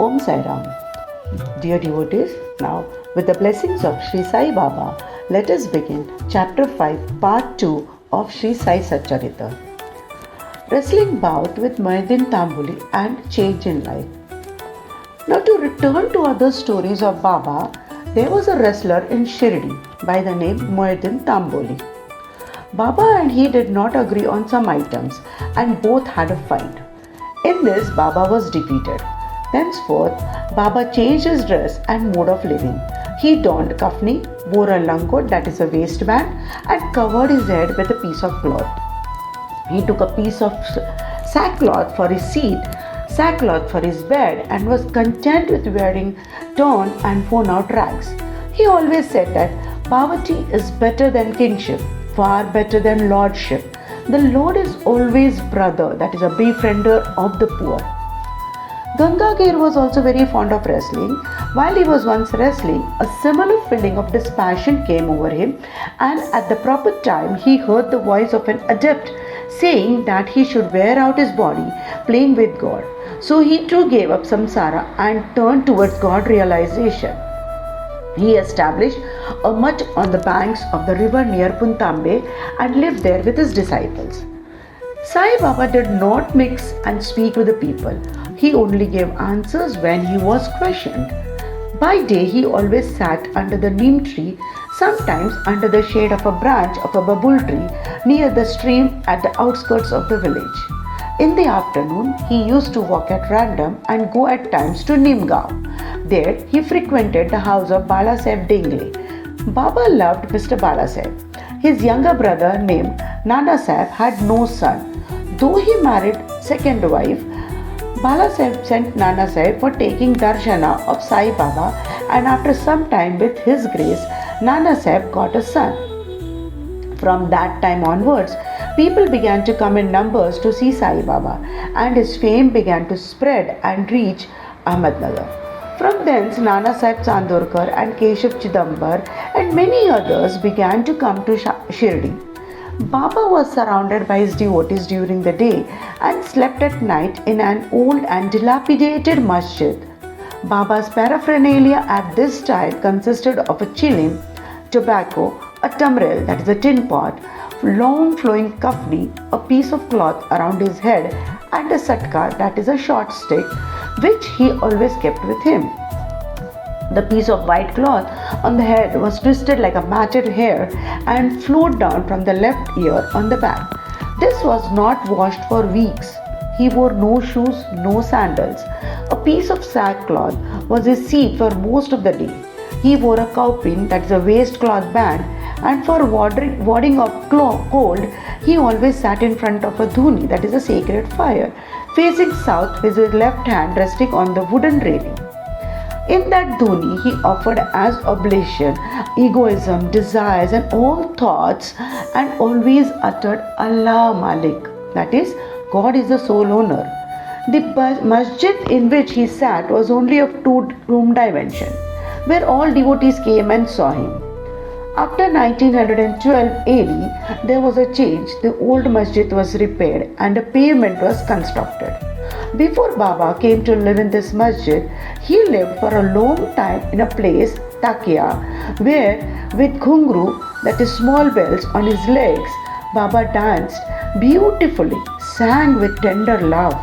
Om Sai Ram. Dear devotees, now with the blessings of Shree Sai Baba, let us begin Chapter 5, Part 2 of Shree Sai Satcharitra. Wrestling bout with Mohiddin and change in life. Now to return to other stories of Baba, there was a wrestler in Shirdi by the name Mohiddin. Baba and he did not agree on some items and both had a fight. In this, Baba was defeated. Thenceforth, Baba changed his dress and mode of living. He donned kafni, wore a langot, that is a waistband, and covered his head with a piece of cloth. He took a piece of sackcloth for his seat, sackcloth for his bed, and was content with wearing torn and worn out rags. He always said that poverty is better than kingship, far better than lordship. The Lord is always brother, that is a befriender of the poor. Gangagir was also very fond of wrestling. While he was once wrestling, a similar feeling of dispassion came over him, and at the proper time he heard the voice of an adept saying that he should wear out his body playing with God. So he too gave up samsara and turned towards God realization. He established a mutt on the banks of the river near Puntambe and lived there with his disciples. Sai Baba did not mix and speak with the people. He only gave answers when he was questioned. By day he always sat under the neem tree, sometimes under the shade of a branch of a babul tree near the stream at the outskirts of the village. In the afternoon, he used to walk at random and go at times to Nimgaon. There, he frequented the house of Balasaheb Dengle. Baba loved Mr. Balasaheb. His younger brother named Nana Saheb had no son. Though he married second wife, Balasaheb sent Nana Saheb for taking darshana of Sai Baba, and after some time with his grace, Nana Saheb got a son. From that time onwards, people began to come in numbers to see Sai Baba, and his fame began to spread and reach Ahmednagar. From thence, Nana Sahib Chandorkar and Keshav Chidambar and many others began to come to Shirdi. Baba was surrounded by his devotees during the day and slept at night in an old and dilapidated masjid. Baba's paraphernalia at this time consisted of a chilim, tobacco, a tamril, that is a tin pot, long flowing kafni, a piece of cloth around his head, and a satka, that is a short stick, which he always kept with him. The piece of white cloth on the head was twisted like a matted hair and flowed down from the left ear on the back. This was not washed for weeks. He wore no shoes, no sandals. A piece of sackcloth was his seat for most of the day. He wore a kaupin, that is a waistcloth band, and for warding off cold, he always sat in front of a dhuni, that is a sacred fire, facing south with his left hand resting on the wooden railing. In that dhuni, he offered as oblation egoism, desires, and all thoughts, and always uttered Allah Malik, that is, God is the sole owner. The masjid in which he sat was only of two-room dimension, where all devotees came and saw him. After 1912 AD, there was a change. The old masjid was repaired and a pavement was constructed. Before Baba came to live in this masjid, he lived for a long time in a place, Takia, where with ghungru, that is small bells on his legs, Baba danced beautifully, sang with tender love.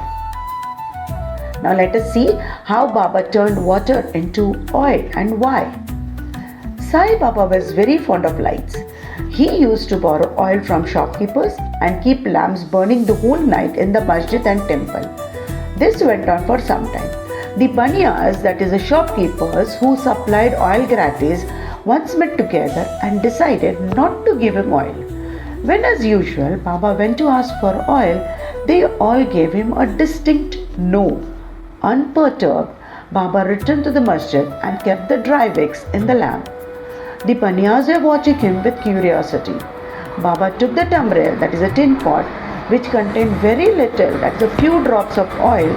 Now let us see how Baba turned water into oil and why. Sai Baba was very fond of lights. He used to borrow oil from shopkeepers and keep lamps burning the whole night in the masjid and temple. This went on for some time. The baniyas, that is the shopkeepers who supplied oil gratis, once met together and decided not to give him oil. When as usual Baba went to ask for oil, they all gave him a distinct no. Unperturbed, Baba returned to the masjid and kept the dry wicks in the lamp. The baniyas were watching him with curiosity. Baba took the tamrel, that is a tin pot, which contained very little, that is a few drops of oil,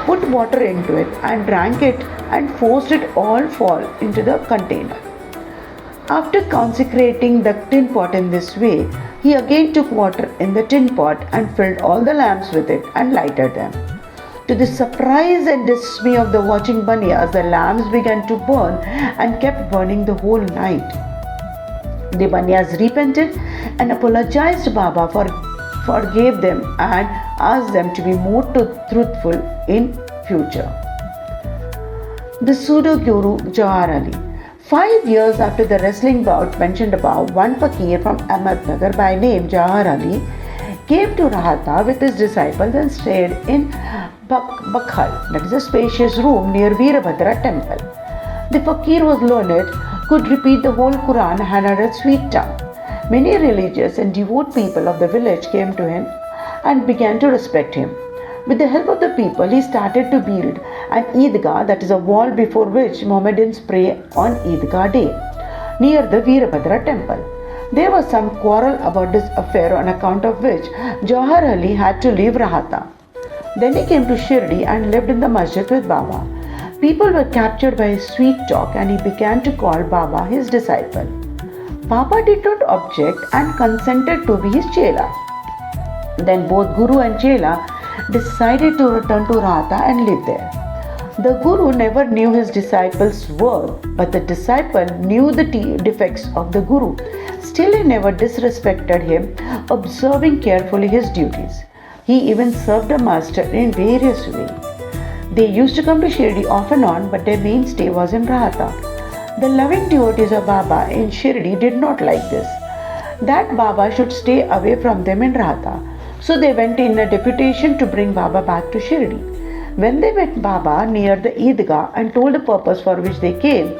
put water into it and drank it and forced it all fall into the container. After consecrating the tin pot in this way, he again took water in the tin pot and filled all the lamps with it and lighted them. To the surprise and dismay of the watching Banyas, the lamps began to burn and kept burning the whole night. The Banyas repented and apologized to Baba, forgave them and asked them to be more truthful in future. The pseudo-guru Javhar Ali. 5 years after the wrestling bout mentioned above, one fakir from Ahmednagar by name Javhar Ali came to Rahata with his disciples and stayed in Bakhal, that is a spacious room near Veerabhadra temple. The fakir was learned, could repeat the whole Quran and had a sweet tongue. Many religious and devout people of the village came to him and began to respect him. With the help of the people, he started to build an Eidgah, that is a wall before which Mohiddins pray on Eidgah day, near the Veerabhadra temple. There was some quarrel about this affair, on account of which Javhar Ali had to leave Rahata. Then he came to Shirdi and lived in the masjid with Baba. People were captured by his sweet talk and he began to call Baba his disciple. Baba did not object and consented to be his chela. Then both Guru and chela decided to return to Rahata and live there. The Guru never knew his disciple's work, but the disciple knew the defects of the Guru. Still, he never disrespected him, observing carefully his duties. He even served the master in various ways. They used to come to Shirdi off and on, but their mainstay was in Rahata. The loving devotees of Baba in Shirdi did not like this, that Baba should stay away from them in Rahata. So they went in a deputation to bring Baba back to Shirdi. When they met Baba near the Eidgah and told the purpose for which they came,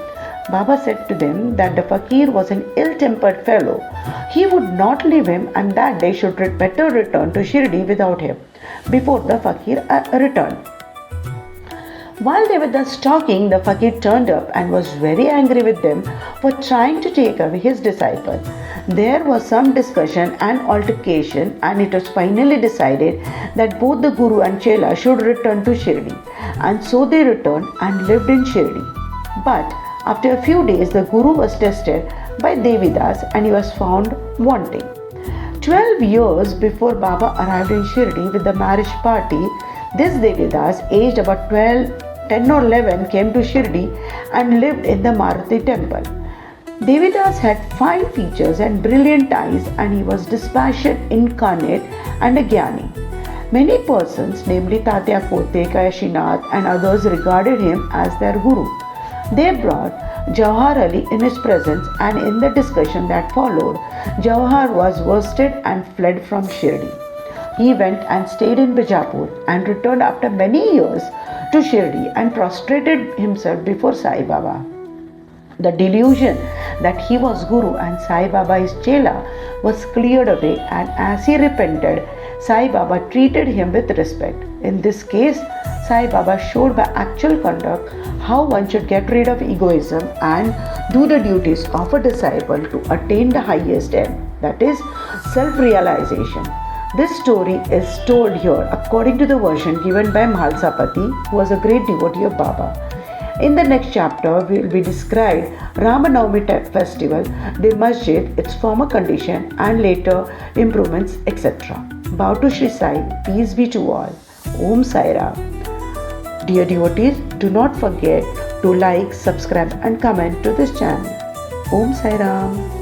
Baba said to them that the fakir was an ill-tempered fellow. He would not leave him and that they should better return to Shirdi without him before the fakir returned. While they were thus talking, the fakir turned up and was very angry with them for trying to take away his disciple. There was some discussion and altercation, and it was finally decided that both the Guru and Chela should return to Shirdi, and so they returned and lived in Shirdi. But after a few days, the Guru was tested by Devidas and he was found wanting. 12 years before Baba arrived in Shirdi with the marriage party, this Devidas, aged about 10 or 11, came to Shirdi and lived in the Maruti temple. Devidas had fine features and brilliant eyes, and he was dispassionate, incarnate and a Jnani. Many persons, namely Tatya Kote, Kayashinath and others, regarded him as their Guru. They brought Javhar Ali in his presence, and in the discussion that followed, Javhar was worsted and fled from Shirdi. He went and stayed in Bijapur and returned after many years to Shirdi and prostrated himself before Sai Baba. The delusion that he was Guru and Sai Baba his Chela was cleared away, and as he repented, Sai Baba treated him with respect. In this case, Sai Baba showed by actual conduct how one should get rid of egoism and do the duties of a disciple to attain the highest end, that is, self-realization. This story is told here according to the version given by Mhalsa Pati, who was a great devotee of Baba. In the next chapter, will be described Ramanavami festival, the masjid, its former condition and later improvements, etc. Bow to Shree Sai, peace be to all. Om Sai Ram. Dear devotees, do not forget to like, subscribe and comment to this channel. Om Sai Ram.